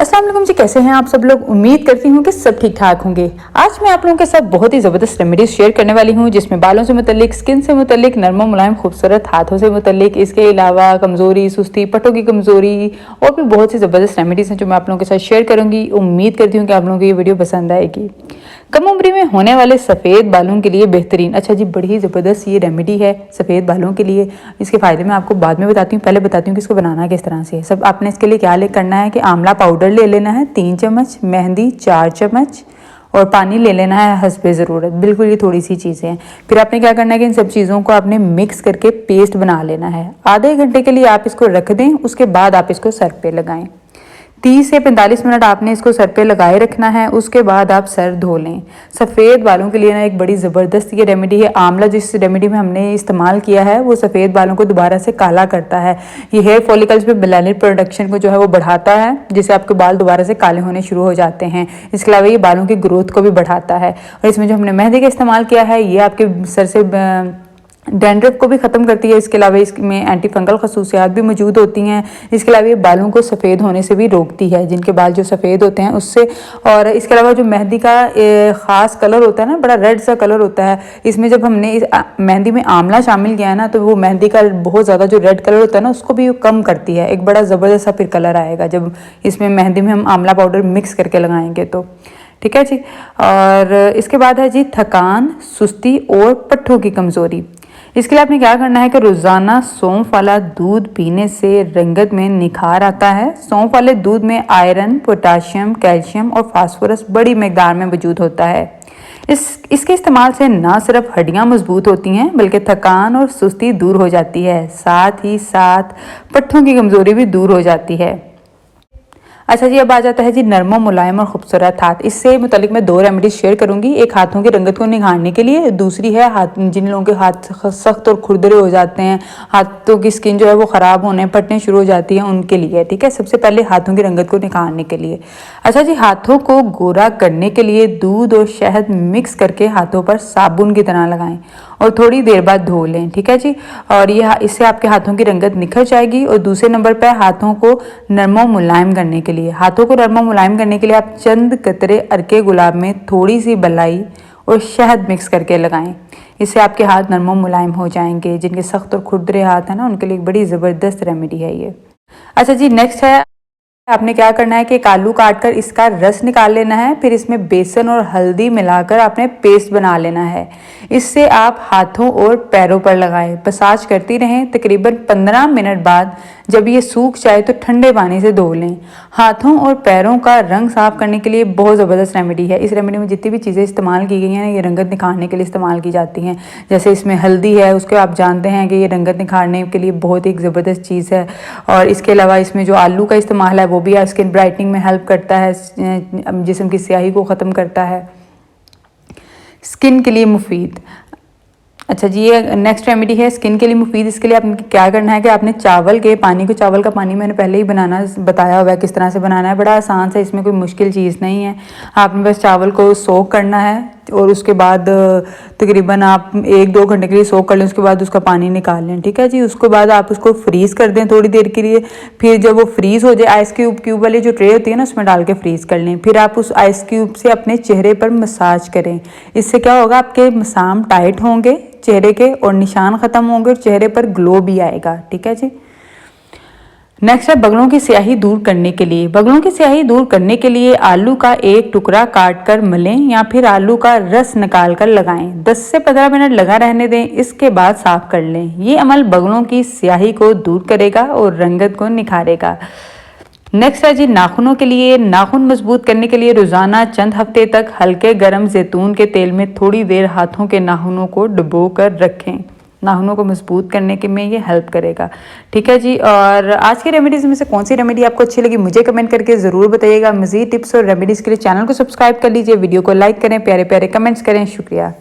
अस्सलाम वालेकुम जी, कैसे हैं आप सब लोग। उम्मीद करती हूँ कि सब ठीक ठाक होंगे। आज मैं आप लोगों के साथ बहुत ही ज़बरदस्त रेमेडीज शेयर करने वाली हूँ, जिसमें बालों से मुतल्लिक, स्किन से मुतल्लिक, नरम मुलायम खूबसूरत हाथों से मुतल्लिक, इसके अलावा कमज़ोरी, सुस्ती, पट्टों की कमज़ोरी और भी बहुत सी ज़बरदस्त रेमेडीज़ हैं जो मैं आप लोगों के साथ शेयर करूँगी। उम्मीद करती हूँ कि आप लोगों को ये वीडियो पसंद आएगी। कम उम्र में होने वाले सफ़ेद बालों के लिए बेहतरीन, अच्छा जी, बड़ी ही ज़बरदस्त ये रेमेडी है सफ़ेद बालों के लिए। इसके फ़ायदे मैं आपको बाद में बताती हूँ, पहले बताती हूँ कि इसको बनाना किस तरह से है। सब आपने इसके लिए क्या करना है कि आंवला पाउडर ले लेना है 3 चम्मच, मेहंदी 4 चम्मच और पानी ले लेना है हस्बे ज़रूरत। बिल्कुल ये थोड़ी सी चीज़ें हैं। फिर आपने क्या करना है कि इन सब चीज़ों को आपने मिक्स करके पेस्ट बना लेना है। आधे घंटे के लिए आप इसको रख दें, उसके बाद आप इसको सर पे लगाएं। 30 से 45 मिनट आपने इसको सर पे लगाए रखना है। उसके बाद आप सर धो लें। सफ़ेद बालों के लिए ना एक बड़ी ज़बरदस्त ये रेमेडी है। आंवला जिस रेमेडी में हमने इस्तेमाल किया है वो सफ़ेद बालों को दोबारा से काला करता है। ये हेयर फॉलिकल्स पे मेलानिन प्रोडक्शन को जो है वो बढ़ाता है, जिससे आपके बाल दोबारा से काले होने शुरू हो जाते हैं। इसके अलावा ये बालों की ग्रोथ को भी बढ़ाता है। और इसमें जो हमने मेहंदी का इस्तेमाल किया है ये आपके सर से डैंड्रफ को भी ख़त्म करती है। इसके अलावा इसमें एंटी फंगल खसूसियात भी मौजूद होती हैं। इसके अलावा ये बालों को सफ़ेद होने से भी रोकती है, जिनके बाल जो सफ़ेद होते हैं उससे। और इसके अलावा जो मेहंदी का ख़ास कलर होता है ना, बड़ा रेड सा कलर होता है, इसमें जब हमने इस मेहंदी में आंवला शामिल किया है ना, तो वो मेहंदी का बहुत ज़्यादा जो रेड कलर होता है ना उसको भी कम करती है। एक बड़ा ज़बरदस्त सा फिर कलर आएगा जब इसमें मेहंदी में हम आंवला पाउडर मिक्स करके लगाएंगे तो। ठीक है जी। और इसके बाद है जी थकान, सुस्ती और पट्ठों की कमज़ोरी। इसके लिए आपने क्या करना है कि रोज़ाना सौंफ वाला दूध पीने से रंगत में निखार आता है। सौंफ वाले दूध में आयरन, पोटाशियम, कैल्शियम और फास्फोरस बड़ी मकदार में मौजूद होता है। इसके इस्तेमाल से ना सिर्फ हड्डियां मजबूत होती हैं बल्कि थकान और सुस्ती दूर हो जाती है, साथ ही साथ पट्ठों की कमज़ोरी भी दूर हो जाती है। अच्छा जी, अब आ जाता है जी नरम मुलायम और खूबसूरत हाथ। इससे मुतालिक मैं 2 रेमेडीज शेयर करूंगी। एक हाथों की रंगत को निखारने के लिए, दूसरी है हाथ जिन लोगों के हाथ सख्त और खुरदरे हो जाते हैं, हाथों की स्किन जो है वो ख़राब होने फटने शुरू हो जाती है, उनके लिए। ठीक है, सबसे पहले हाथों की रंगत को निखारने के लिए। अच्छा जी, हाथों को गोरा करने के लिए दूध और शहद मिक्स करके हाथों पर साबुन की तरह लगाएं और थोड़ी देर बाद धो लें। ठीक है जी। और ये इससे आपके हाथों की रंगत निखर जाएगी। और दूसरे नंबर पर हाथों को नरम मुलायम करने के लिए, हाथों को नरम मुलायम करने के लिए आप चंद कतरे अरके गुलाब में थोड़ी सी बलाई और शहद मिक्स करके लगाएं। इससे आपके हाथ नरम मुलायम हो जाएंगे। जिनके सख्त और खुरदरे हाथ हैं ना, उनके लिए एक बड़ी ज़बरदस्त रेमेडी है ये। अच्छा जी, नेक्स्ट है, आपने क्या करना है कि एक आलू काट कर इसका रस निकाल लेना है। फिर इसमें बेसन और हल्दी मिलाकर आपने पेस्ट बना लेना है। इससे आप हाथों और पैरों पर लगाएं, मसाज करती रहें। तकरीबन 15 मिनट बाद जब ये सूख जाए तो ठंडे पानी से धो लें। हाथों और पैरों का रंग साफ करने के लिए बहुत ज़बरदस्त रेमेडी है। इस रेमेडी में जितनी भी चीज़ें इस्तेमाल की गई हैं ये रंगत निखारने के लिए इस्तेमाल की जाती हैं। जैसे इसमें हल्दी है, उसको आप जानते हैं कि ये रंगत निखारने के लिए बहुत ही एक ज़बरदस्त चीज़ है। और इसके अलावा इसमें जो आलू का इस्तेमाल है वो भी स्किन ब्राइटनिंग में हेल्प करता है, जिस्म की स्याही को ख़त्म करता है, स्किन के लिए मुफीद। अच्छा जी, ये नेक्स्ट रेमेडी है स्किन के लिए मुफीद। इसके लिए आपने क्या करना है कि आपने चावल का पानी मैंने पहले ही बनाना बताया हुआ है किस तरह से बनाना है। बड़ा आसान से, इसमें कोई मुश्किल चीज़ नहीं है। आपने बस चावल को सोक करना है और उसके बाद तकरीबन आप 1-2 घंटे के लिए सोक कर लें। उसके बाद उसका पानी निकाल लें। ठीक है जी। उसके बाद आप उसको फ्रीज़ कर दें थोड़ी देर के लिए। फिर जब वो फ्रीज़ हो जाए, आइस क्यूब वाली जो ट्रे होती है ना, उसमें डाल के फ्रीज़ कर लें। फिर आप उस आइस क्यूब से अपने चेहरे पर मसाज करें। इससे क्या होगा, आपके मसाम टाइट होंगे चेहरे के और निशान ख़त्म होंगे और चेहरे पर ग्लो भी आएगा। ठीक है जी। नेक्स्ट है बगलों की स्याही दूर करने के लिए। बगलों की स्याही दूर करने के लिए आलू का एक टुकड़ा काट कर मलें या फिर आलू का रस निकाल कर लगाएं। 10 से 15 मिनट लगा रहने दें। इसके बाद साफ कर लें। ये अमल बगलों की स्याही को दूर करेगा और रंगत को निखारेगा। नेक्स्ट है जी नाखूनों के लिए। नाखून मजबूत करने के लिए रोज़ाना चंद हफ्ते तक हल्के गर्म जैतून के तेल में थोड़ी देर हाथों के नाखूनों को डुबो कर रखें। नाखूनों को मजबूत करने के में ये हेल्प करेगा। ठीक है जी। और आज की रेमेडीज़ में से कौन सी रेमेडी आपको अच्छी लगी मुझे कमेंट करके ज़रूर बताइएगा। मज़ीद टिप्स और रेमेडीज़ के लिए चैनल को सब्सक्राइब कर लीजिए, वीडियो को लाइक करें, प्यारे प्यारे कमेंट्स करें। शुक्रिया।